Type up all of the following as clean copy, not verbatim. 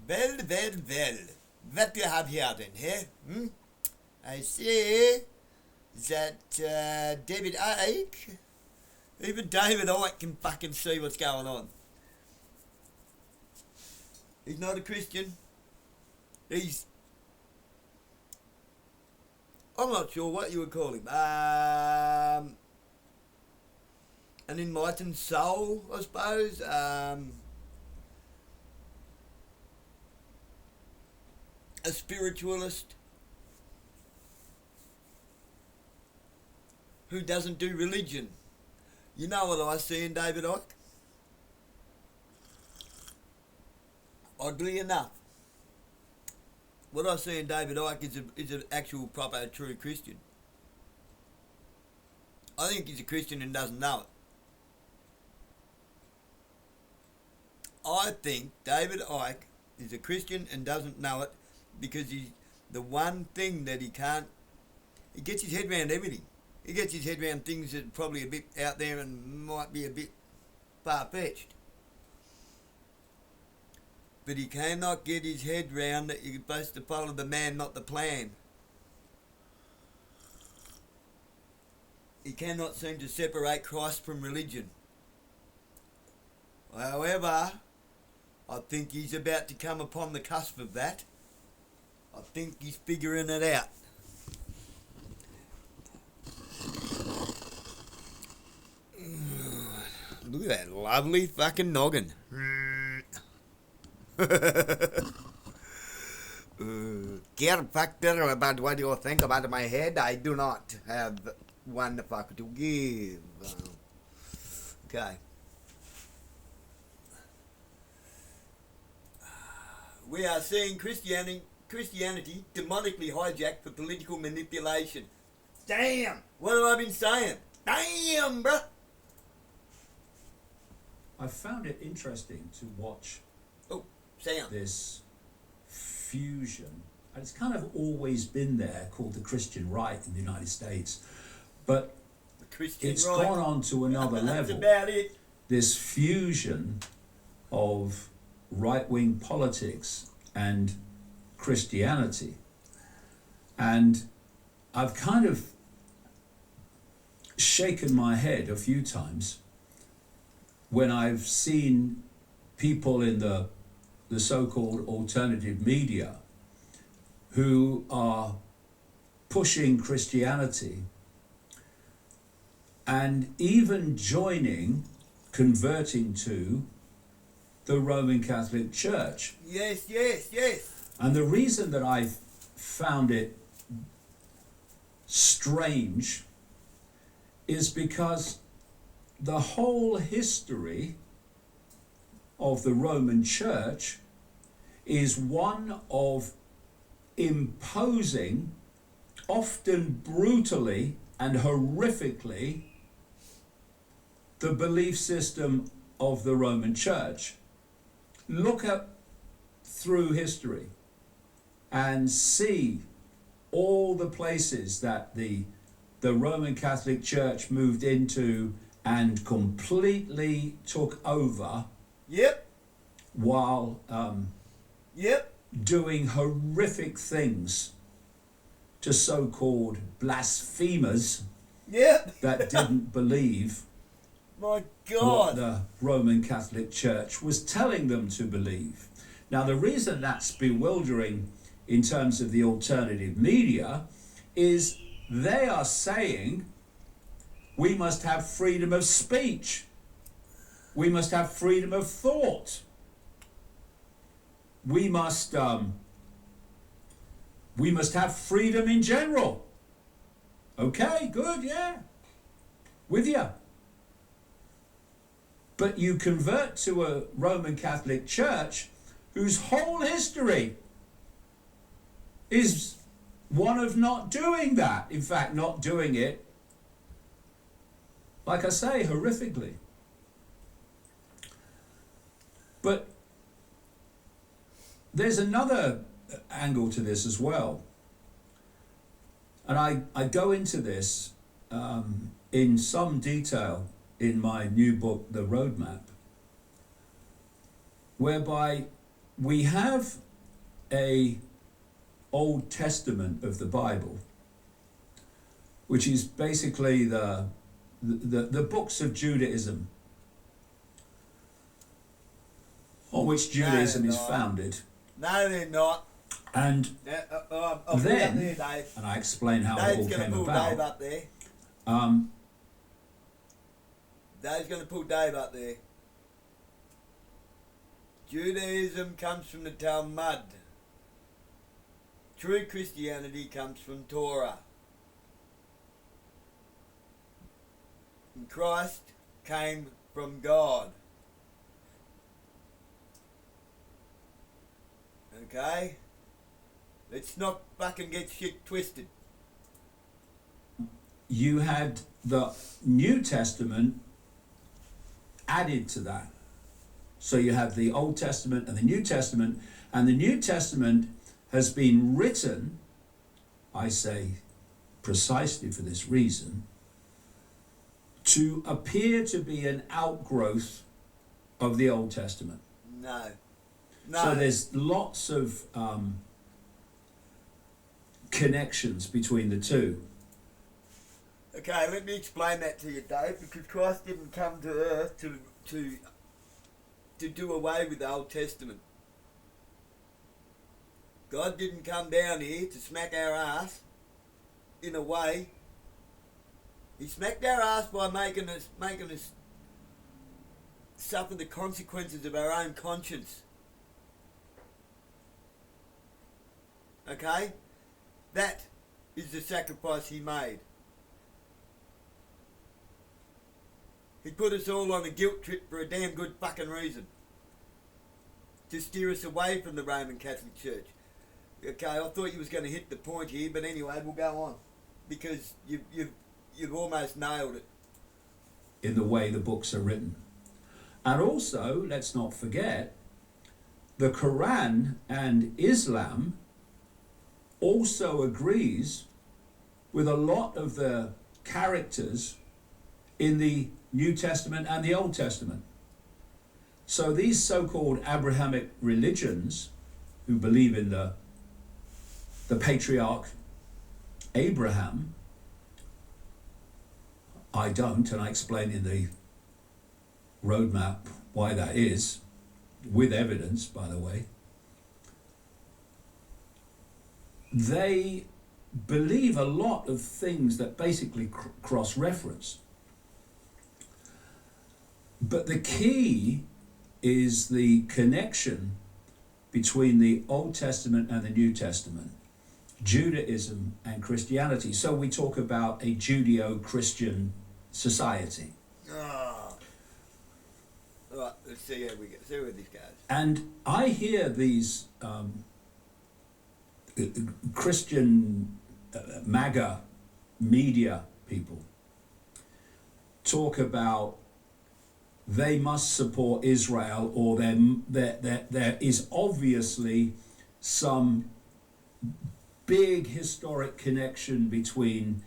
Well, well, well. What do you have here then, eh? I see that David Icke, even David Icke can fucking see what's going on. He's not a Christian. He's... I'm not sure what you would call him. An enlightened soul, I suppose. A spiritualist who doesn't do religion. You know what I see in David Icke? Oddly enough, what I see in David Icke is an actual proper true Christian. I think he's a Christian and doesn't know it. I think David Icke is a Christian and doesn't know it because he's the one thing that he gets his head around everything. He gets his head around things that are probably a bit out there and might be a bit far-fetched. But he cannot get his head round that you're supposed to follow the man, not the plan. He cannot seem to separate Christ from religion. However, I think he's about to come upon the cusp of that. I think he's figuring it out. Look at that lovely fucking noggin. Care factor about what you think about my head, I do not have one fuck to give. Okay. We are seeing Christianity demonically hijacked for political manipulation. Damn! What have I been saying? Damn, bruh! I found it interesting to watch Sam. this fusion, and it's kind of always been there, called the Christian right in the United States, but it's gone on to another level. That's about it. This fusion of right-wing politics and Christianity, and I've kind of shaken my head a few times when I've seen people in the so-called alternative media who are pushing Christianity and even converting to the Roman Catholic Church. Yes, yes, yes. And the reason that I found it strange is because the whole history of the Roman Church is one of imposing, often brutally and horrifically, the belief system of the Roman Church. Look up through history and see all the places that the Roman Catholic Church moved into and completely took over. Yep. While Yep. doing horrific things to so-called blasphemers. Yep. That didn't believe My God. what the Roman Catholic Church was telling them to believe. Now, the reason that's bewildering in terms of the alternative media is they are saying we must have freedom of speech. We must have freedom of thought. We must have freedom in general. Okay, good, yeah. With you. But you convert to a Roman Catholic Church whose whole history is one of not doing that. In fact, not doing it, like I say, horrifically. But there's another angle to this as well. And I go into this in some detail in my new book, The Roadmap, whereby we have a Old Testament of the Bible, which is basically the books of Judaism, on which Judaism is founded. No, they're not. And I'll then, there, Dave. and I explain how Dave's it all going came to pull about. Dave up there. Dave's going to pull Dave up there. Judaism comes from the Talmud. True Christianity comes from Torah. And Christ came from God. Okay? Let's not fucking get shit twisted. You had the New Testament added to that. So you have the Old Testament and the New Testament, and the New Testament has been written, I say precisely for this reason, to appear to be an outgrowth of the Old Testament. No. So there's lots of connections between the two. Okay, let me explain that to you, Dave, because Christ didn't come to earth to do away with the Old Testament. God didn't come down here to smack our ass in a way. He smacked our ass by making us suffer the consequences of our own conscience. Okay? That is the sacrifice he made. He put us all on a guilt trip for a damn good fucking reason. To steer us away from the Roman Catholic Church. Okay, I thought you was going to hit the point here, but anyway, we'll go on. Because you've almost nailed it. In the way the books are written. And also, let's not forget, the Quran and Islam also agrees with a lot of the characters in the New Testament and the Old Testament. So these so-called Abrahamic religions, who believe in the patriarch Abraham, I don't, and I explain in the roadmap why that is, with evidence, by the way. They believe a lot of things that basically cross-reference. But the key is the connection between the Old Testament and the New Testament, Judaism and Christianity. So we talk about a Judeo-Christian society. Oh. All right, let's see how we get. See where this goes. And I hear these Christian MAGA media people talk about they must support Israel, or there is obviously some big historic connection between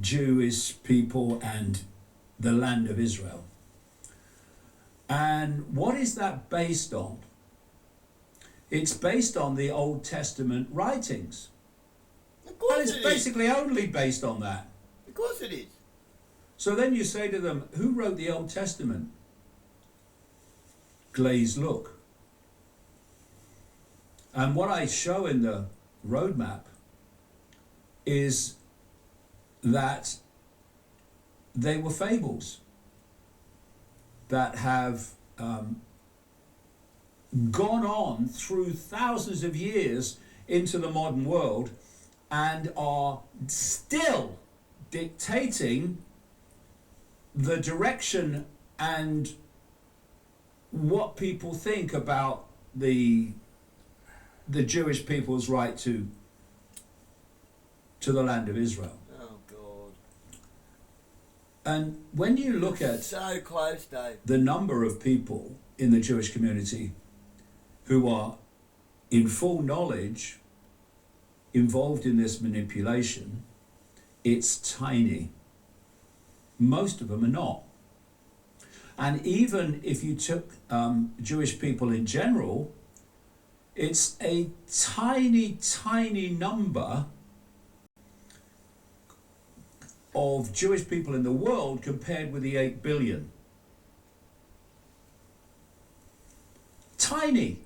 Jewish people and the land of Israel. And what is that based on? It's based on the Old Testament writings. Of course And it's it basically only based on that. is. Of course it is. So then you say to them, who wrote the Old Testament? Glazed look. And what I show in the roadmap is that they were fables that have gone on through thousands of years into the modern world and are still dictating the direction and what people think about the Jewish people's right to the land of Israel. Oh God. And when you look at So close, Dave. the number of people in the Jewish community who are in full knowledge involved in this manipulation, it's tiny. Most of them are not. And even if you took Jewish people in general It's a tiny, tiny number of Jewish people in the world compared with the 8 billion. Tiny.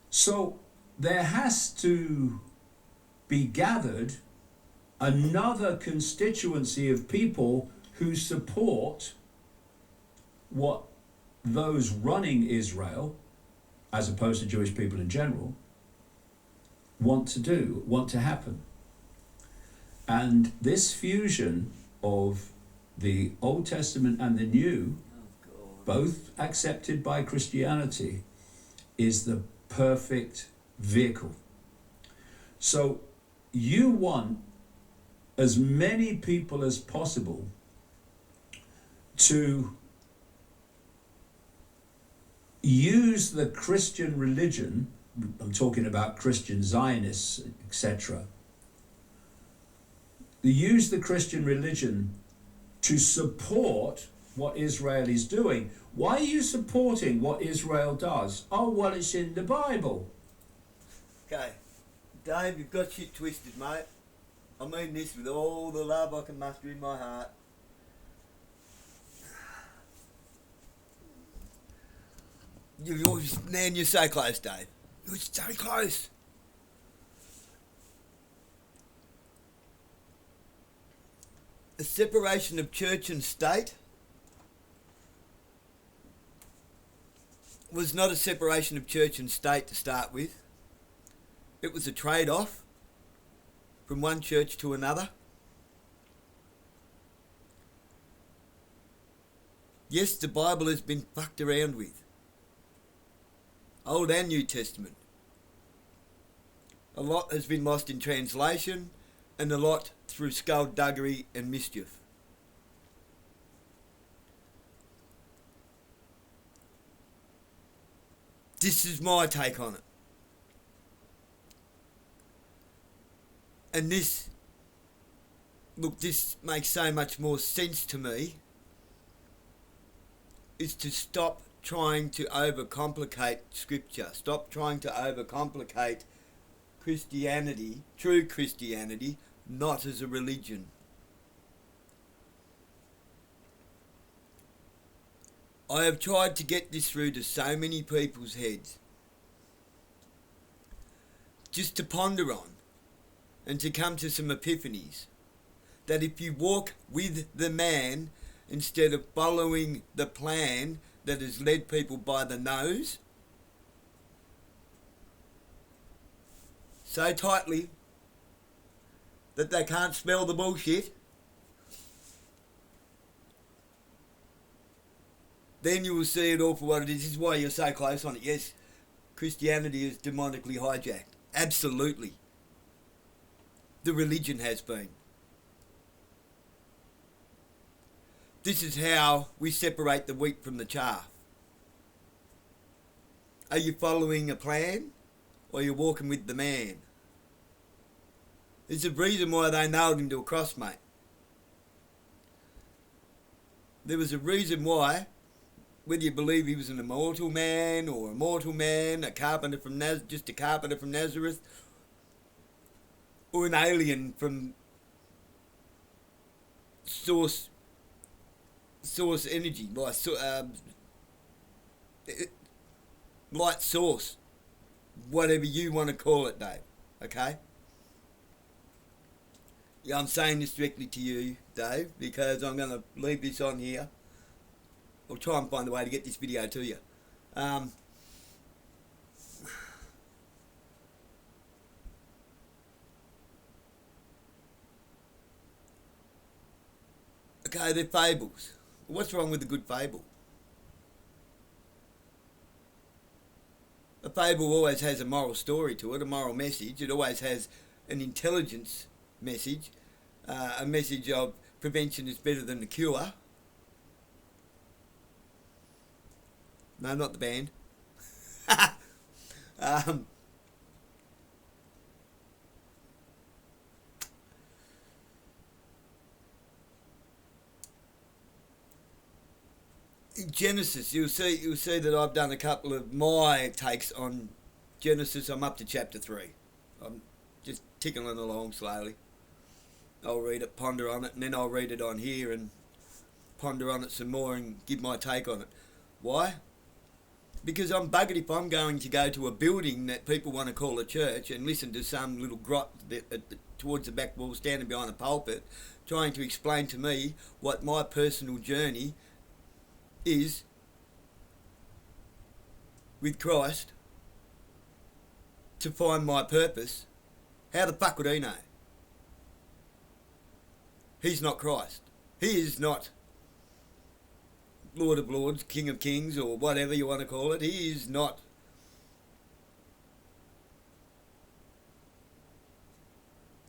So there has to be gathered another constituency of people who support what those running Israel, as opposed to Jewish people in general, want to do, want to happen. And this fusion of the Old Testament and the New, both accepted by Christianity, is the perfect vehicle. So you want as many people as possible to use the Christian religion, I'm talking about Christian Zionists, etc., use the Christian religion to support what Israel is doing. Why are you supporting what Israel does? Oh, well, it's in the Bible. Okay, Dave, you've got shit twisted, mate. I mean this with all the love I can muster in my heart. You're so close, Dave. You're so close. A separation of church and state was not a separation of church and state to start with. It was a trade-off from one church to another. Yes, the Bible has been fucked around with. Old and New Testament. A lot has been lost in translation, and a lot through skullduggery and mischief. This is my take on it. And this makes so much more sense to me, is to stop trying to overcomplicate Scripture. Stop trying to overcomplicate Christianity, true Christianity, not as a religion. I have tried to get this through to so many people's heads, just to ponder on and to come to some epiphanies, that if you walk with the man instead of following the plan that has led people by the nose so tightly that they can't smell the bullshit, then you will see it all for what it is. This is why you're so close on it. Yes, Christianity is demonically hijacked. Absolutely. The religion has been. This is how we separate the wheat from the chaff. Are you following a plan, or are you walking with the man? There's a reason why they nailed him to a cross, mate. There was a reason why, whether you believe he was an immortal man or a mortal man, a carpenter from just a carpenter from Nazareth, or an alien from source energy, light source, whatever you want to call it, Dave. Okay? Yeah, I'm saying this directly to you, Dave, because I'm going to leave this on here. I'll try and find a way to get this video to you. Okay, they're fables. What's wrong with a good fable? A fable always has a moral story to it, a moral message. It always has an intelligence message, a message of prevention is better than the cure. No, not the band. In Genesis, you'll see that I've done a couple of my takes on Genesis. I'm up to chapter 3. I'm just tickling along slowly. I'll read it, ponder on it, and then I'll read it on here and ponder on it some more and give my take on it. Why? Because I'm buggered if I'm going to go to a building that people want to call a church and listen to some little grot towards the back wall standing behind a pulpit trying to explain to me what my personal journey is with Christ to find my purpose. How the fuck would he know? He's not Christ. He is not Lord of Lords, King of Kings, or whatever you want to call it. He is not.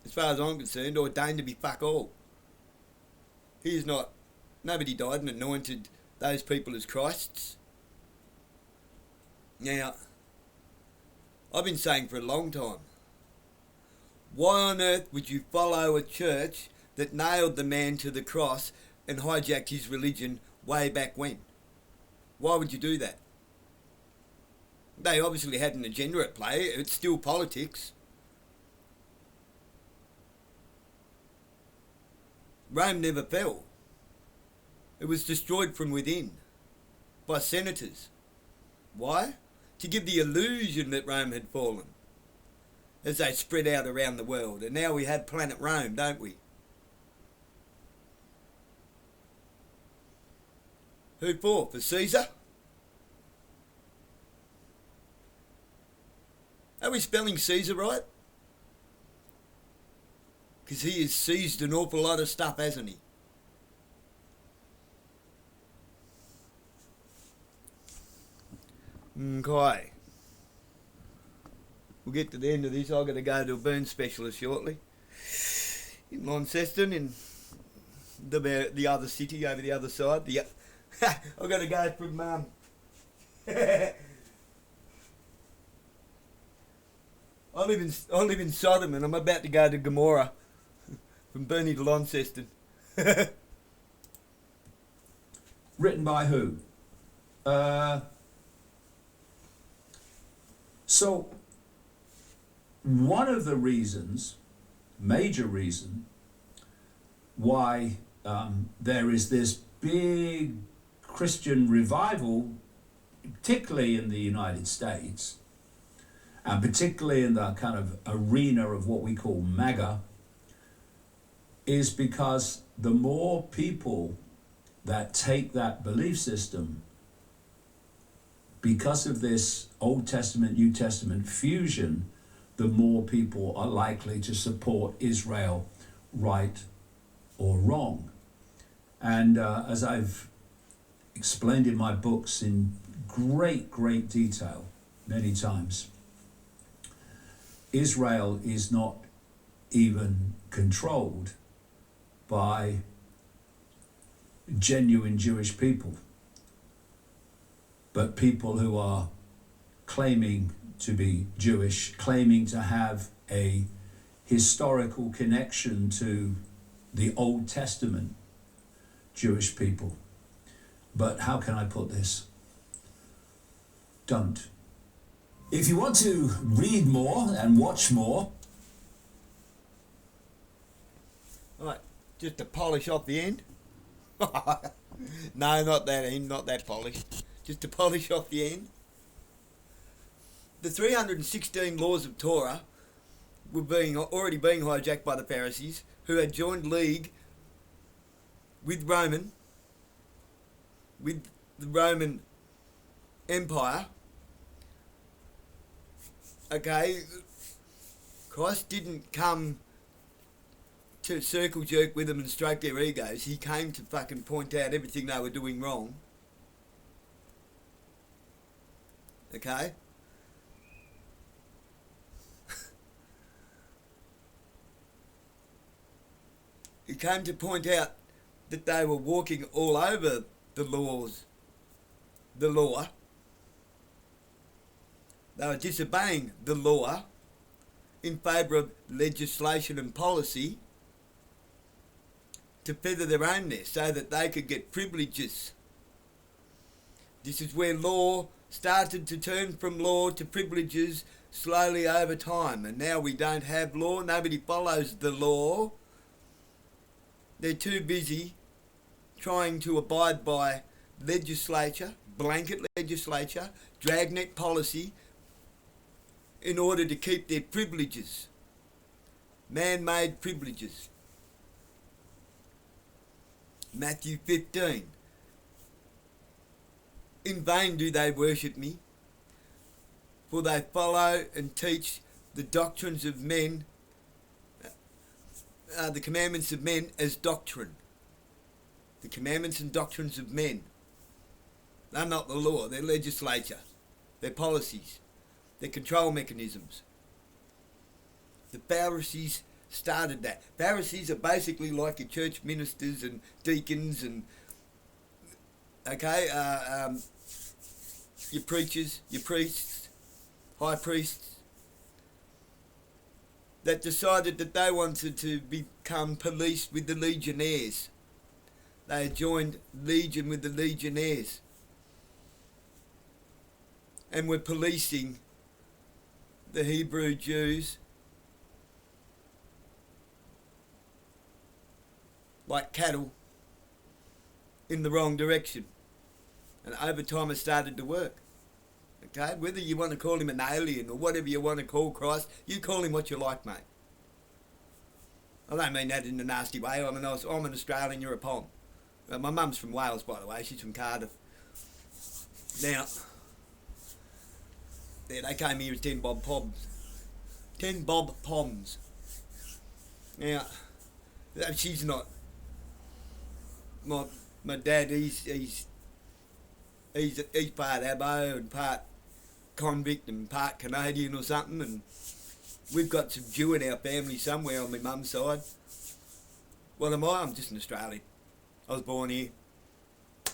As far as I'm concerned, ordained to be fuck all. He is not. Nobody died and anointed those people as Christs. Now, I've been saying for a long time, why on earth would you follow a church that nailed the man to the cross and hijacked his religion way back when? Why would you do that? They obviously had an agenda at play. It's still politics. Rome never fell. It was destroyed from within by senators. Why? To give the illusion that Rome had fallen as they spread out around the world. And now we have planet Rome, don't we? Who for? For Caesar? Are we spelling Caesar right? Because he has seized an awful lot of stuff, hasn't he? Okay. We'll get to the end of this. I've got to go to a burn specialist shortly. In Launceston, in the other city over the other side. I've got to go from... I live in Sodom and I'm about to go to Gomorrah. From Burnie to Launceston. Written by who? So, one of the reasons, major reason, why there is this big Christian revival, particularly in the United States, and particularly in the kind of arena of what we call MAGA, is because the more people that take that belief system, because of this Old Testament, New Testament fusion, the more people are likely to support Israel, right or wrong. And as I've explained in my books in great detail many times, Israel is not even controlled by genuine Jewish people, but people who are claiming to be Jewish, claiming to have a historical connection to the Old Testament Jewish people. But how can I put this? Don't. If you want to read more and watch more... Right, just to polish off the end. No, not that end, not that polished. Just to polish off the end. The 316 laws of Torah were already being hijacked by the Pharisees, who had joined league with the Roman Empire. Okay, Christ didn't come to circle jerk with them and stroke their egos. He came to fucking point out everything they were doing wrong. Okay? He came to point out that they were walking all over the law. They were disobeying the law in favour of legislation and policy to feather their own nest so that they could get privileges This is where law started to turn from law to privileges slowly over time. And now we don't have law. Nobody follows the law. They're too busy trying to abide by legislature, blanket legislature, dragnet policy, in order to keep their privileges, man-made privileges. Matthew 15. In vain do they worship me, for they follow and teach the doctrines of men, the commandments of men as doctrine. The commandments and doctrines of men. They're not the law, they're legislature, they're policies, they're control mechanisms. The Pharisees started that. Pharisees are basically like your church ministers and deacons and, your preachers, your priests, high priests, that decided that they wanted to become policed with the legionnaires. They had joined legion with the legionnaires and were policing the Hebrew Jews like cattle in the wrong direction. And over time it started to work. Okay? Whether you want to call him an alien or whatever you want to call Christ, you call him what you like, mate. I don't mean that in a nasty way. I'm an Australian, you're a Pom. My mum's from Wales, by the way. She's from Cardiff. Now, yeah, they came here as 10 bob poms. 10 bob poms. Now, she's not. My dad, he's part Abo and part convict and part Canadian or something, and we've got some Jew in our family somewhere on my mum's side. What am I? I'm just an Australian. I was born here.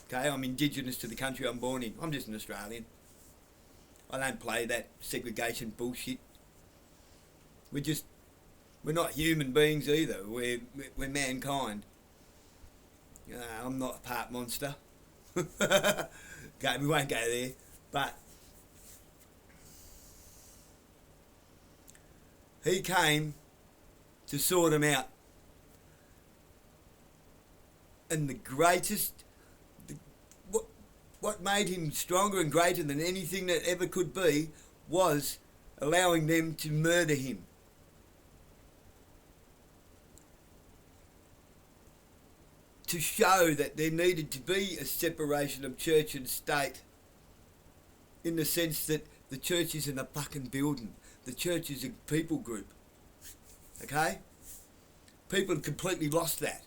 Okay, I'm indigenous to the country I'm born in. I'm just an Australian. I don't play that segregation bullshit. We're not human beings either. We're mankind. I'm not a part monster. Okay, we won't go there. But he came to sort them out. And the greatest, what made him stronger and greater than anything that ever could be was allowing them to murder him. To show that there needed to be a separation of church and state, in the sense that the church isn't a fucking building. The church is a people group. Okay? People have completely lost that.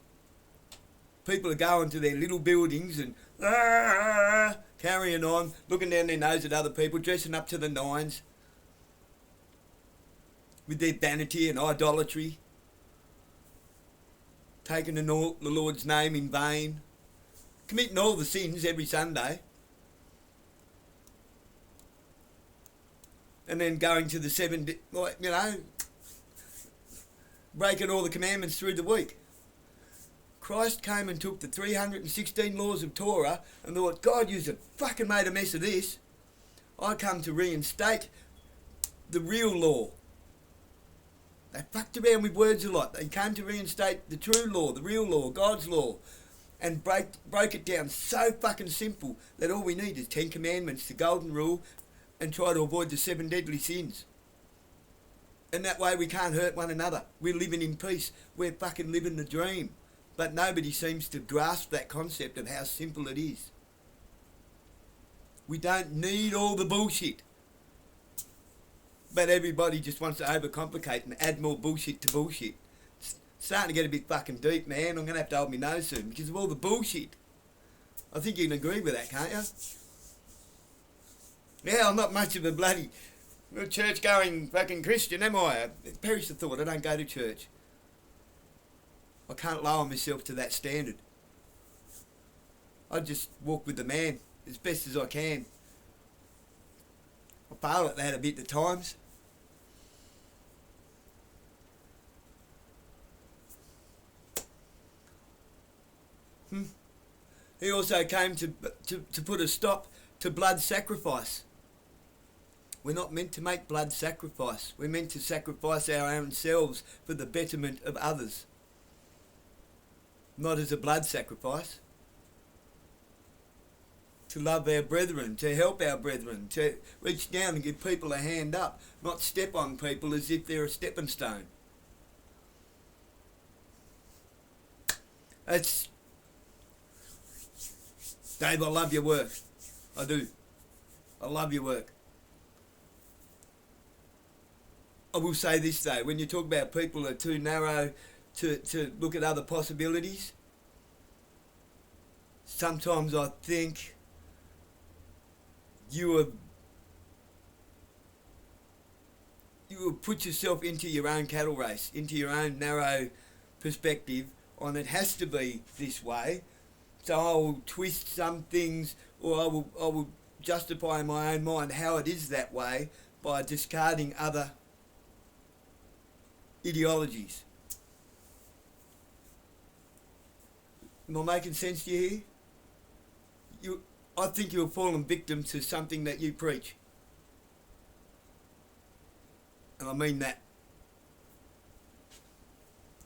People are going to their little buildings and carrying on, looking down their nose at other people, dressing up to the nines with their vanity and idolatry, taking the Lord's name in vain, committing all the sins every Sunday, and then going to the breaking all the commandments through the week. Christ came and took the 316 laws of Torah and thought, God, you've fucking made a mess of this. I come to reinstate the real law. They fucked around with words a lot. They came to reinstate the true law, the real law, God's law, and broke it down so fucking simple that all we need is 10 commandments, the golden rule, and try to avoid the 7 deadly sins. And that way we can't hurt one another. We're living in peace. We're fucking living the dream. But nobody seems to grasp that concept of how simple it is. We don't need all the bullshit. But everybody just wants to overcomplicate and add more bullshit to bullshit. It's starting to get a bit fucking deep, man. I'm going to have to hold my nose soon because of all the bullshit. I think you can agree with that, can't you? Yeah, I'm not much of a bloody church-going fucking Christian, am I? Perish the thought, I don't go to church. I can't lower myself to that standard. I just walk with the man as best as I can. I fail at that a bit at times. He also came to put a stop to blood sacrifice. We're not meant to make blood sacrifice. We're meant to sacrifice our own selves for the betterment of others. Not as a blood sacrifice. To love our brethren, to help our brethren, to reach down and give people a hand up, not step on people as if they're a stepping stone. That's... Dave, I love your work. I do. I love your work. I will say this though, when you talk about people who are too narrow to look at other possibilities, sometimes I think you have put yourself into your own cattle race, into your own narrow perspective on it has to be this way. So I will twist some things, or I will justify in my own mind how it is that way by discarding other ideologies. Am I making sense to you here? I think you've fallen victim to something that you preach. And I mean that.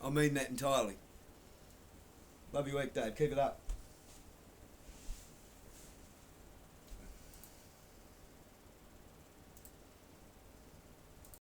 I mean that entirely. Love your work, Dave. Keep it up.